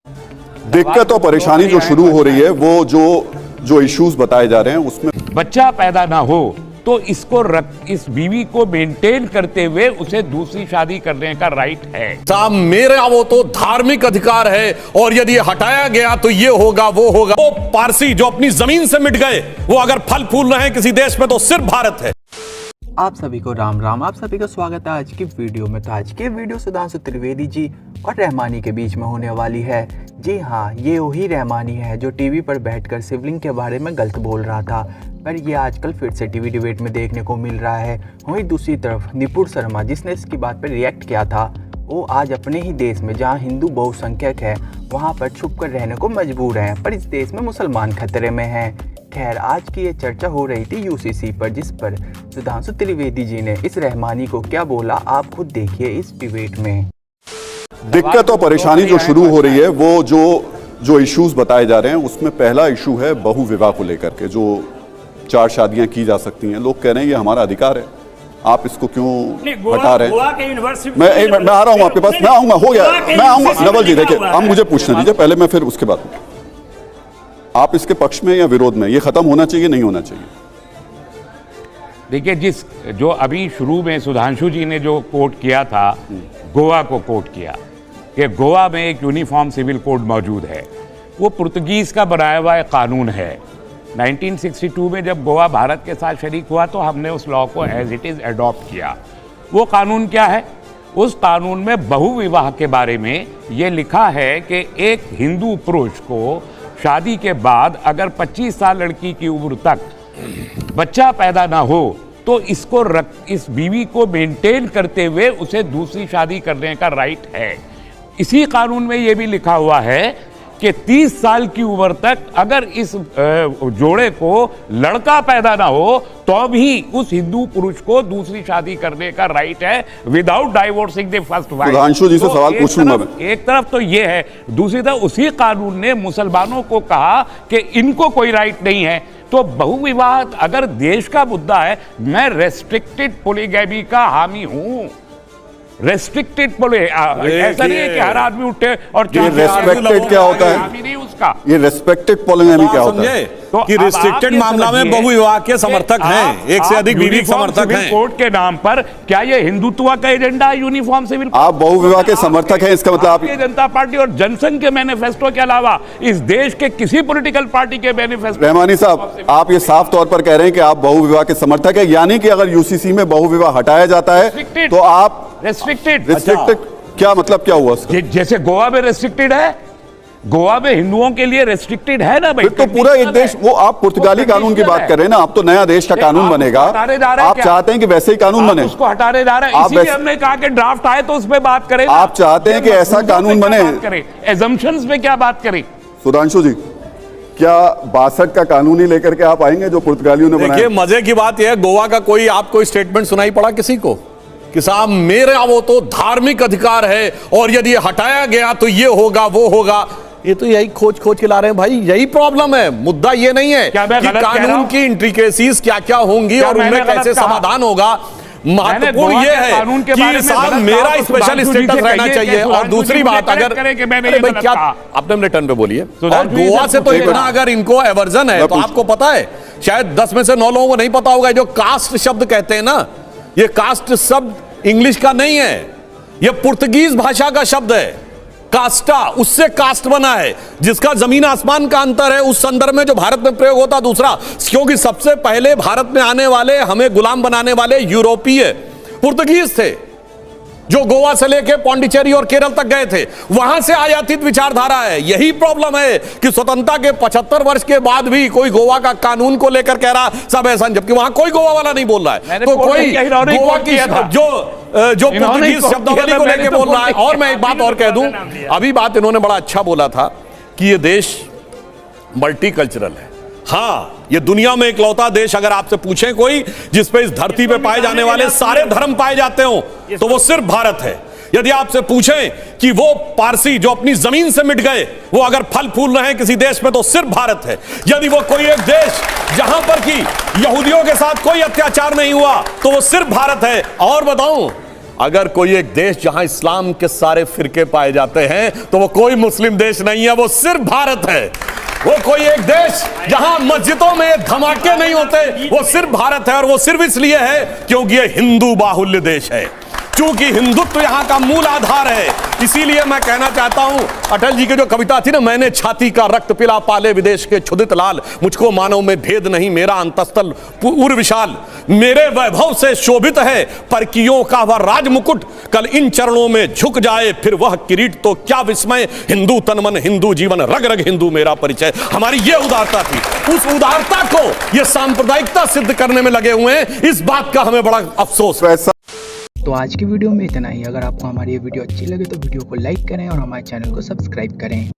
दिक्कत और परेशानी जो शुरू हो रही है वो जो इश्यूज बताए जा रहे हैं उसमें बच्चा पैदा ना हो तो इस बीवी को मेंटेन करते हुए उसे दूसरी शादी करने का राइट है। साहब मेरा वो तो धार्मिक अधिकार है और यदि हटाया गया तो ये होगा वो होगा। वो पारसी जो अपनी जमीन से मिट गए वो अगर फल फूल रहे हैं किसी देश में तो सिर्फ भारत है। आप सभी को राम राम, आप सभी का स्वागत है आज की वीडियो में। तो आज की वीडियो सुधांशु त्रिवेदी जी और रहमानी के बीच में होने वाली है। जी हाँ, ये वही रहमानी है जो टीवी पर बैठकर शिवलिंग के बारे में गलत बोल रहा था, पर ये आजकल फिर से टीवी डिबेट में देखने को मिल रहा है। वहीं दूसरी तरफ निपुण शर्मा जिसने इसकी बात पर रिएक्ट किया था, वो आज अपने ही देश में जहाँ हिंदू बहुसंख्यक है वहाँ पर छुप कर रहने को मजबूर हैं, पर इस देश में मुसलमान खतरे में हैं। खैर, आज की ये चर्चा हो रही थी यूसीसी पर, जिस पर सुधांशु त्रिवेदी जी ने इस रहमानी को क्या बोला आप खुद देखिए इस डिबेट में। दिक्कत और परेशानी जो शुरू हो रही है वो जो इश्यूज बताए जा रहे हैं उसमें पहला इशू है बहु विवाह को लेकर के, जो 4 शादियां की जा सकती हैं। लोग कह रहे हैं ये हमारा अधिकार है, आप इसको क्यों हटा रहे हैं। मैं आ रहा हूं आपके पास, मैं आऊंगा, हो गया, मैं आऊंगा। नवल जी देखिए, आप मुझे पूछने दीजिए पहले, मैं फिर उसके बाद आप इसके पक्ष में या विरोध में, ये खत्म होना चाहिए नहीं होना चाहिए। देखिए, जो अभी शुरू में सुधांशु जी ने जो कोट किया था, गोवा को कोट किया कि गोवा में एक यूनिफॉर्म सिविल कोड मौजूद है, वो पुर्तगीज का बनाया हुआ एक कानून है। 1962 में जब गोवा भारत के साथ शरीक हुआ तो हमने उस लॉ को एज इट इज अडॉप्ट किया। वो कानून क्या है? उस कानून में बहुविवाह के बारे में ये लिखा है कि एक हिंदू पुरुष को शादी के बाद अगर 25 साल लड़की की उम्र तक बच्चा पैदा ना हो तो इस बीवी को मेंटेन करते हुए उसे दूसरी शादी करने का राइट है। इसी कानून में यह भी लिखा हुआ है कि 30 साल की उम्र तक अगर इस जोड़े को लड़का पैदा ना हो तो भी उस हिंदू पुरुष को दूसरी शादी करने का राइट है without divorcing the first wife. Sudhanshu ji से सवाल पूछूंगा मैं। एक तरफ तो ये है, दूसरी तरफ उसी कानून ने मुसलमानों को कहा कि इनको कोई राइट नहीं है। तो बहुविवाह अगर देश का मुद्दा है, मैं रेस्ट्रिक्टेड पॉलीगैमी का हामी हूं। रेस्ट्रिक्टेड ऐसा नहीं है कि हर आदमी उठे और ये रेस्ट्रिक्टेड क्या होता है? नहीं उसका ये रेस्पेक्टेड पॉलीगैमी क्या होता है? तो कि रिस्ट्रिक्टेड मामला में बहुविवाह के समर्थक हैं, एक से अधिक बीवी समर्थक हैं। कोर्ट के नाम पर क्या ये हिंदुत्व का एजेंडा है? Uniform civil code. आप बहुविवाह के समर्थक हैं, इसका मतलब आप भारतीय जनता पार्टी और जनसंघ के मैनिफेस्टो के अलावा इस देश के किसी पॉलिटिकल पार्टी के मैनिफेस्टो। रहमानी साहब, आप ये साफ तौर पर कह रहे हैं कि आप बहुविवाह के समर्थक हैं, यानी कि अगर यूसीसी में बहुविवाह हटाया जाता है तो आप रेस्ट्रिक्टेड। क्या मतलब, क्या हुआ उसका? जैसे गोवा में रेस्ट्रिक्टेड है, गोवा में हिंदुओं के लिए रेस्ट्रिक्टेड है ना भाई। तो पूरा एक देश, वो आप पुर्तगाली कानून की बात कर रहे हैं ना, अब तो नया देश का कानून बनेगा। आप चाहते हैं कि वैसे ही कानून बने? उसको हटाने जा रहे हैं, इसीलिए हमने कहा कि ड्राफ्ट आए तो उस पर बात करें। आप चाहते हैं कि ऐसा कानून बने? एजम्पशंस में क्या बात करें? सुधांशु जी, क्या 62 का कानून ही लेकर के आप आएंगे जो पुर्तगालियों ने बनाया? देखिए, मजे की बात यह है, गोवा का कोई आपको स्टेटमेंट सुनाई पड़ा किसी को कि साहब मेरा वो तो धार्मिक अधिकार है और यदि हटाया गया तो ये होगा वो होगा। ये तो यही खोज के ला रहे हैं भाई, यही प्रॉब्लम है। मुद्दा ये नहीं है कि कानून की इंट्रिकेसीज क्या क्या होंगी और उनमें कैसे समाधान होगा। महत्वपूर्ण ये है कि साहब मेरा स्पेशल स्टेटस रहना चाहिए। और दूसरी बात, अगर भाई क्या आपने रिटर्न पे बोलिए, और गोवा से तो इतना अगर इनको एवर्जन है तो आपको पता है, शायद 10 में से 9 लोगों को नहीं पता होगा, जो कास्ट शब्द कहते हैं ना, ये कास्ट शब्द इंग्लिश का नहीं है, ये पुर्तगीज भाषा का शब्द है। कास्टा, उससे कास्ट बना है, जिसका जमीन आसमान का अंतर है। उस संदर्भ में जो भारत में प्रयोग होता दूसरा, क्योंकि सबसे पहले भारत में आने वाले, हमें गुलाम बनाने वाले यूरोपीय पुर्तगीज थे, जो गोवा से लेके पौंडीचेरी और केरल तक गए थे। वहां से आयातित विचारधारा है। यही प्रॉब्लम है कि स्वतंत्रता के 75 वर्ष के बाद भी कोई गोवा का कानून को लेकर कह रहा सब ऐसा, जबकि वहां कोई गोवा वाला नहीं बोल रहा है। तो कोई गोवा की जो पुर्तगीज शब्दावली को लेकर बोल रहा है। और मैं एक बात और कह दूं, अभी बात इन्होंने बड़ा अच्छा बोला था कि ये देश मल्टीकल्चरल है। हाँ, ये दुनिया में इकलौता देश, अगर आपसे पूछें कोई जिस पे इस धरती पे पाए जाने वाले सारे धर्म पाए जाते हो तो वो सिर्फ भारत है। यदि आपसे पूछें कि वो पारसी जो अपनी जमीन से मिट गए वो अगर फल फूल रहे हैं किसी देश में तो सिर्फ भारत है। यदि वो कोई एक देश जहां पर कि यहूदियों के साथ कोई अत्याचार नहीं हुआ तो वो सिर्फ भारत है। और बताऊं, अगर कोई एक देश जहां इस्लाम के सारे फिरके पाए जाते हैं तो वो कोई मुस्लिम देश नहीं है, वो सिर्फ भारत है। वो कोई एक देश जहां मस्जिदों में धमाके नहीं होते, वो सिर्फ भारत है। और वो सिर्फ इसलिए है क्योंकि ये हिंदू बाहुल्य देश है, क्योंकि हिंदुत्व यहां का मूल आधार है। इसीलिए मैं कहना चाहता हूं, अटल जी की जो कविता थी ना, मैंने छाती का रक्त पिला पाले विदेश के क्षुधित लाल, मुझको मानव में भेद नहीं मेरा अंतस्थल उर विशाल, मेरे वैभव से शोभित है परकियों का वह राज मुकुट, कल इन चरणों में झुक जाए फिर वह किरीट तो क्या विस्मय, हिंदू तन मन हिंदू जीवन रग रग हिंदू मेरा परिचय। हमारी ये उदारता थी, उस उदारता को ये सांप्रदायिकता सिद्ध करने में लगे हुए हैं, इस बात का हमें बड़ा अफसोस है। तो आज की वीडियो में इतना ही। अगर आपको हमारी ये वीडियो अच्छी लगे तो वीडियो को लाइक करें और हमारे चैनल को सब्सक्राइब करें।